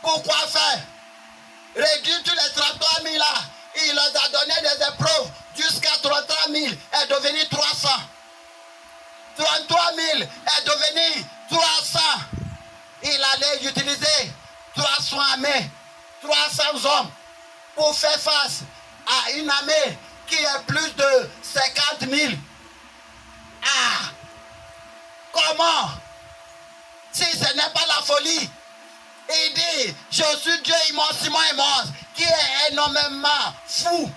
Pourquoi faire? Réduire tous les 33 000 là. Il leur a donné des épreuves jusqu'à 33 000 est devenu 300. 33 000 est devenu 300. Il allait utiliser 300 armées, 300 hommes pour faire face à une armée qui est plus de 50 000. Ah! Comment? Si ce n'est pas la folie, il dit, je suis Dieu immensément immense, qui est énormément fou.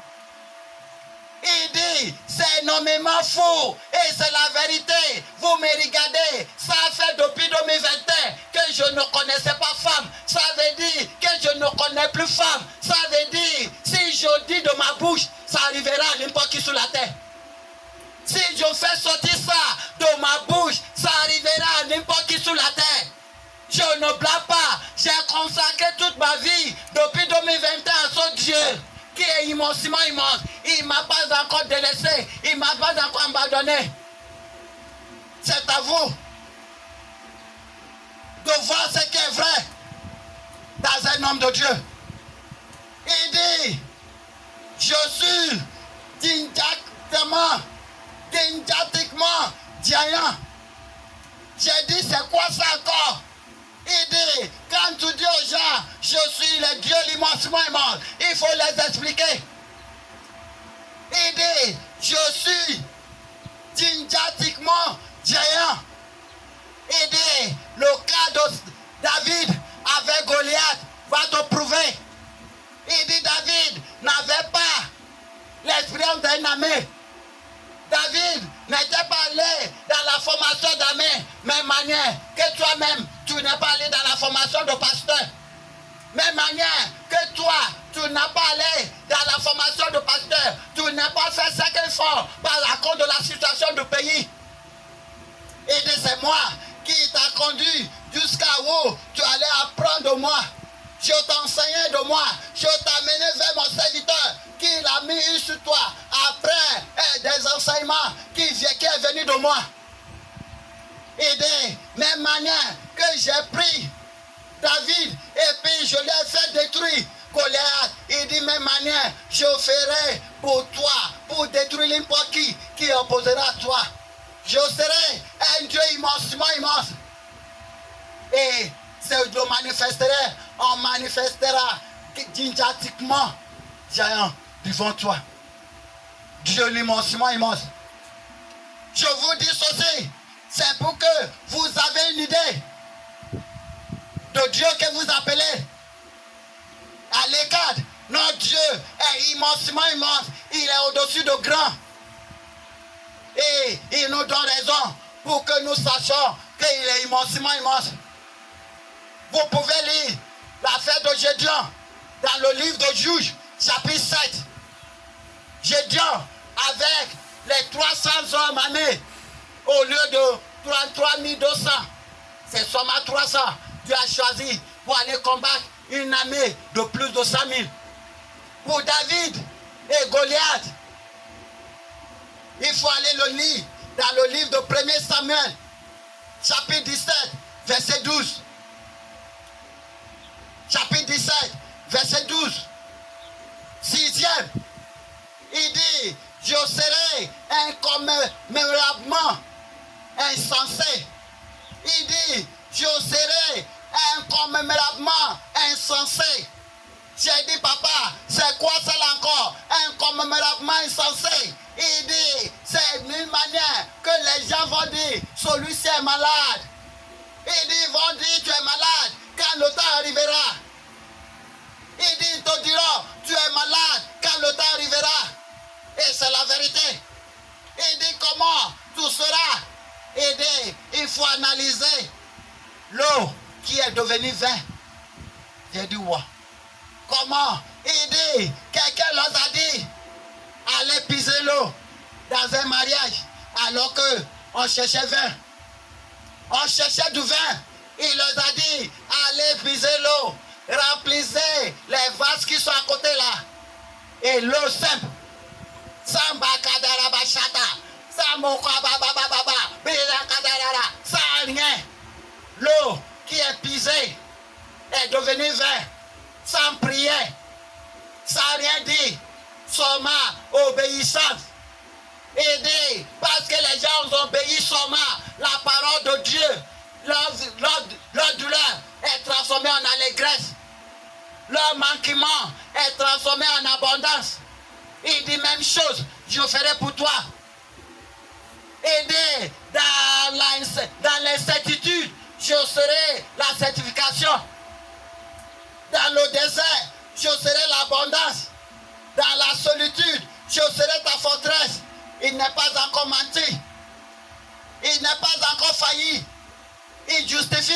Il dit, c'est énormément fou. Et c'est la vérité. Vous me regardez. Ça fait depuis 2021 que je ne connaissais pas femme. Ça veut dire que je ne connais plus femme. Ça veut dire, si je dis de ma bouche, ça arrivera à n'importe qui sur la terre. Si je fais sortir ça de ma bouche, ça arrivera à n'importe qui sur la terre. Je ne blague pas. J'ai consacré toute ma vie depuis 2021 à ce Dieu qui est immensément immense. Il ne m'a pas encore délaissé. Il ne m'a pas encore abandonné. C'est à vous de voir ce qui est vrai dans un homme de Dieu. Il dit, je suis didactiquement diant. J'ai dit, c'est quoi ça encore? Il dit, quand tu dis aux gens, je suis le Dieu immensément immense, il faut les expliquer. Il dit, je suis didactiquement géant. Il dit, le cas de David avec Goliath va te prouver. Il dit, David n'avait pas l'expérience d'un armée. David n'était pas allé dans la formation d'armée, même manière que toi-même, tu n'es pas allé dans la formation de pasteur. Même manière que toi, tu n'as pas allé dans la formation de pasteur. Tu n'as pas fait ce qu'il faut par cause de la situation du pays. Et c'est moi qui t'a conduit jusqu'à où tu allais apprendre de moi. Je t'enseignais de moi. Je t'ai amené vers mon serviteur qui l'a mis sur toi. Après des enseignements qui est venu de moi. Et de même manière que j'ai pris David et puis je l'ai fait détruire Goliath. Il dit même manière je ferai pour toi, pour détruire n'importe qui opposera à toi. Je serai un Dieu immensément immense. Et je manifesterai, on manifestera didactiquement géant devant toi. Dieu l'immensément immense. Je vous dis ceci, c'est pour que vous avez une idée de Dieu que vous appelez. À l'écart, notre Dieu est immensément immense. Il est au-dessus de grand. Et il nous donne raison pour que nous sachions qu'il est immensément immense. Vous pouvez lire l'affaire de Gédéon dans le livre de Juges, chapitre 7. Gédéon, avec les 300 hommes armés, au lieu de 33 200, c'est seulement 300. Dieu a choisi pour aller combattre une armée de plus de 100 000. Pour David et Goliath, il faut aller le lire dans le livre de 1 Samuel, chapitre 17, verset 12. Chapitre 17, verset 12. Sixième, il dit, je serai incommémorablement insensé. Il dit, je serai incommémorablement insensé. J'ai dit, papa, c'est quoi ça là encore? Incommémorablement insensé. Il dit, c'est une manière que les gens vont dire, celui-ci est malade. Il dit, ils vont dire, tu es malade quand le temps arrivera. Il dit, ils te diront, tu es malade quand le temps arrivera. Et c'est la vérité. Il dit, comment tout sera? Il dit, il faut analyser l'eau qui est devenue vin. J'ai dit, ouais. Comment? Il dit, quelqu'un leur a dit, allez piser l'eau dans un mariage, alors qu'on cherchait vin. On cherchait du vin. Il leur a dit, allez piser l'eau, remplissez les vases qui sont à côté là. Et l'eau simple. Samba kadaraba chata. Samoko babababa. Bila kadarara. Sans rien. L'eau qui est pisée est devenu vert, sans prière, sans rien dire, seulement obéissance. Aider, parce que les gens ont obéi seulement la parole de Dieu, leur douleur est transformée en allégresse, leur manquement est transformé en abondance. Il dit même chose, je ferai pour toi. Aider dans l'incertitude, je serai la certification. Dans le désert, je serai l'abondance. Dans la solitude, je serai ta forteresse. Il n'est pas encore menti. Il n'est pas encore failli. Il justifie